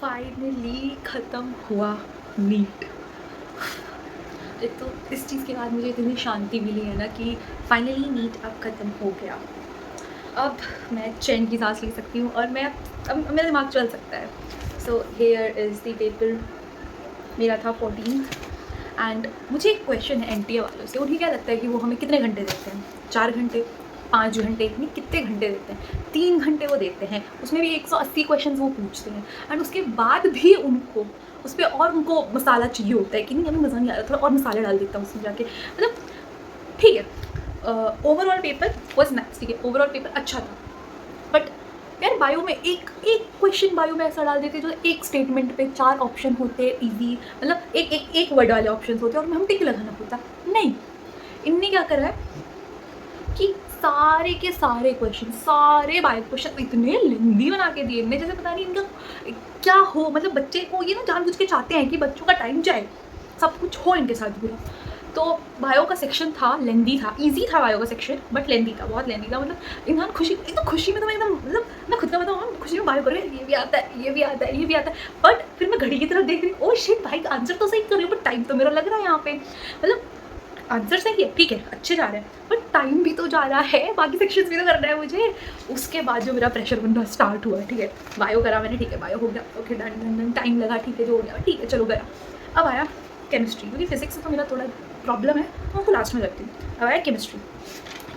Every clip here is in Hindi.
फाइनली ख़त्म हुआ नीट। एक तो इस चीज़ के बाद मुझे इतनी शांति मिली है ना कि फाइनली नीट अब ख़त्म हो गया। अब मैं चैन की सांस ले सकती हूँ और मैं अब मेरा दिमाग चल सकता है। So here is the paper. मेरा था 14th एंड मुझे एक क्वेश्चन है एनटीए वालों से। उन्हें क्या लगता है कि वो हमें कितने घंटे देते हैं? 4 घंटे, 5 घंटे, नहीं कितने घंटे देते हैं? 3 घंटे वो देते हैं। उसमें भी 180 क्वेश्चन वो पूछते हैं एंड उसके बाद भी उनको उस पर और उनको मसाला चाहिए होता है कि नहीं हमें मज़ा नहीं आ रहा, थोड़ा और मसाला डाल देता हूँ उसमें जाके। मतलब ठीक है, ओवरऑल पेपर वॉज नाइस, ठीक है, ओवरऑल पेपर अच्छा था। बट यार बायो में एक क्वेश्चन बायो में ऐसा डाल देते जो एक स्टेटमेंट पे 4 ऑप्शन होते हैं इजी, मतलब एक वर्ड वाले ऑप्शन होते हैं और हम टिक लगाना होता। नहीं, इनने क्या करा है कि सारे के सारे क्वेश्चन, सारे बायो क्वेश्चन इतने लेंदी बना के दिए इनने, जैसे पता नहीं इनका क्या हो। मतलब बच्चे को ये ना जानबूझ के चाहते हैं कि बच्चों का टाइम जाए, सब कुछ हो इनके साथ बुरा। तो बायो का सेक्शन था, लेंदी था, इजी था बायो का सेक्शन, बट लेंदी था, बहुत लेंदी था। मतलब इंसान खुशी, एकदम खुशी में तो मैं एकदम, मतलब मैं खुद का बताऊँ, खुशी में बायो कर रही, ये भी आता है, ये भी आता है, ये भी आता है। बट फिर मैं घड़ी की तरफ देख रही, ओ शिट भाई आंसर तो सही कर रही हूँ बट टाइम तो मेरा लग रहा है यहाँ पे। मतलब आंसर सही है, ठीक है, अच्छे जा रहे हैं, बट टाइम भी तो जा रहा है, बाकी सेक्शंस भी तो करना है मुझे। उसके बाद जो मेरा प्रेशर बनना स्टार्ट हुआ, ठीक है, बायो करा मैंने, ठीक है, बायो हो गया, okay done done done, time लगा, ठीक है, जो हो गया ठीक है, चलो गया। अब आया केमिस्ट्री, क्योंकि फिजिक्स से तो मेरा थोड़ा प्रॉब्लम है, मैं उसको लास्ट में रखती हूँ। अब आया केमिस्ट्री।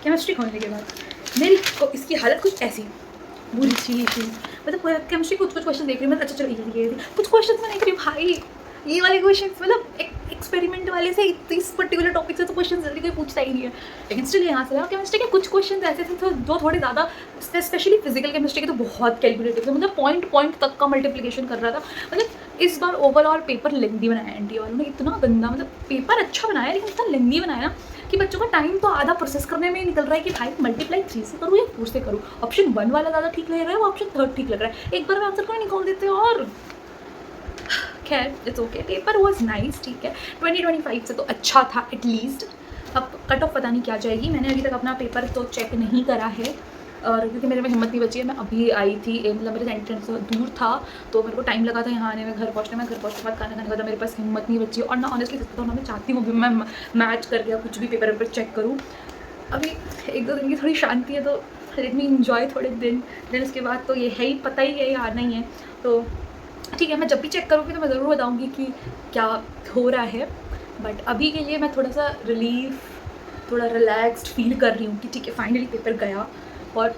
केमिस्ट्री होने के बाद मेरी इसकी हालत कुछ ऐसी बुरी सी। मतलब केमिस्ट्री कुछ क्वेश्चन देख रही हूँ मैं, अच्छा चलो ये कुछ क्वेश्चन मैं देख रही हूँ भाई, ये वाले क्वेश्चन, मतलब एक्सपेरिमेंट वाले से इस पर्टिकुलर टॉपिक से तो क्वेश्चन जल्दी कोई पूछता ही नहीं है। लेकिन स्टिल यहाँ से केमिस्ट्री के कुछ क्वेश्चन ऐसे थे जो थोड़े ज़्यादा, स्पेशली फिजिकल केमिस्ट्री के तो बहुत कैलकुलेटिव थे। मतलब पॉइंट तक का मल्टीप्लिकेशन कर रहा था। मतलब इस बार ओवरऑल पेपर लेंदी बनाया एनटीए वालों ने, इतना गंदा, मतलब पेपर अच्छा बनाया लेकिन इतना लेंदी बनाया ना कि बच्चों का टाइम तो आधा प्रोसेस करने में ही निकल रहा है कि भाई मल्टीप्लाई 3 से करूँ या 4 से करूँ। ऑप्शन 1 वाला ज़्यादा ठीक लग रहा है, वो ऑप्शन 3 ठीक लग रहा है, एक बार में आंसर क्यों निकाल देते हैं। और खैर it's okay, paper was nice, ठीक है, 2025 से तो अच्छा था एटलीस्ट। अब कट ऑफ पता नहीं क्या जाएगी, मैंने अभी तक अपना पेपर तो चेक नहीं करा है, और क्योंकि मेरे में हिम्मत नहीं बची है, मैं अभी आई थी, मतलब मेरे सेंटर से दूर था तो मेरे को टाइम लगा था यहाँ आने में, घर पहुँचने में, घर पहुँचने के बाद खाना खाने के बाद मेरे पास हिम्मत नहीं बची। और ना ऑनेस्टली सकता हूँ ना, मैं चाहती हूँ मैं मैच कर गया कुछ भी पेपर चेक करूँ। अभी 1-2 दिन की थोड़ी शांति है तो लेट मी इन्जॉय थोड़े दिन, देन उसके बाद तो ये है ही, पता ही है ये आना ही है। तो ठीक है, मैं जब भी चेक करूँगी तो मैं ज़रूर बताऊँगी कि क्या हो रहा है। बट अभी के लिए मैं थोड़ा सा रिलीफ, थोड़ा रिलैक्स्ड फील कर रही हूँ कि ठीक है फाइनली पेपर गया। और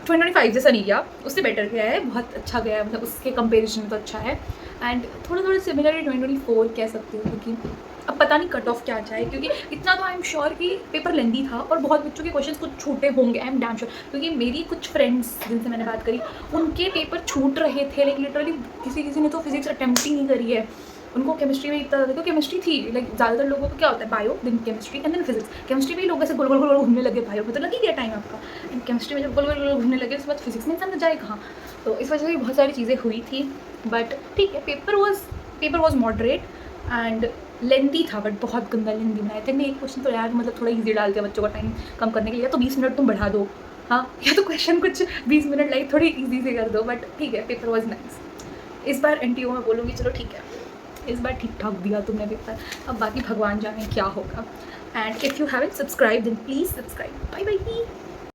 2025 जैसा नहीं गया, उससे बेटर गया है, बहुत अच्छा गया है, मतलब उसके कंपेरिजन में तो अच्छा है। एंड थोड़ा सिमिलर 2024 कह सकती हूँ, क्योंकि अब पता नहीं कट ऑफ क्या जाए, क्योंकि इतना तो आई एम श्योर कि पेपर लेंदी था और बहुत बच्चों के क्वेश्चंस कुछ छूटे होंगे, आई एम डैम श्योर। क्योंकि मेरी कुछ फ्रेंड्स जिनसे मैंने बात करी उनके पेपर छूट रहे थे, लाइक लिटरली किसी ने तो फिजिक्स अटैम्प्ट ही नहीं करी है। उनको केमिस्ट्री में इतना, देखो केमिस्ट्री थी, लाइक ज़्यादातर लोगों को क्या होता है, bio then chemistry and then physics. Chemistry में ही लोग ऐसे गोल गोल गोल घूमने लगे, बायो में तो लग ही गया टाइम आपका, एंड केमिस्ट्री में जब गोल गोल घूमने लगे उसके बाद फिजिक्स में इंसान जाए कहाँ। तो इस वजह से बहुत सारी चीज़ें हुई थी। बट ठीक है, पेपर वॉज मॉडरेट एंड लेंदी था, बट बहुत गंदा लेंदी बनाया था। एक क्वेश्चन तो यार मतलब थोड़ा इजी डाल दिया बच्चों का टाइम कम करने के लिए, या तो 20 मिनट तुम बढ़ा दो, हाँ, या तो क्वेश्चन कुछ 20 मिनट लाइक थोड़ी इजी से कर दो। बट ठीक है, पेपर वॉज नाइस। इस बार एनटीओ में बोलूँगी चलो ठीक है, इस बार ठीक ठाक दिया तुमने पेपर, अब बाकी भगवान जाने क्या होगा। And if you haven't subscribe then please subscribe. Bye bye.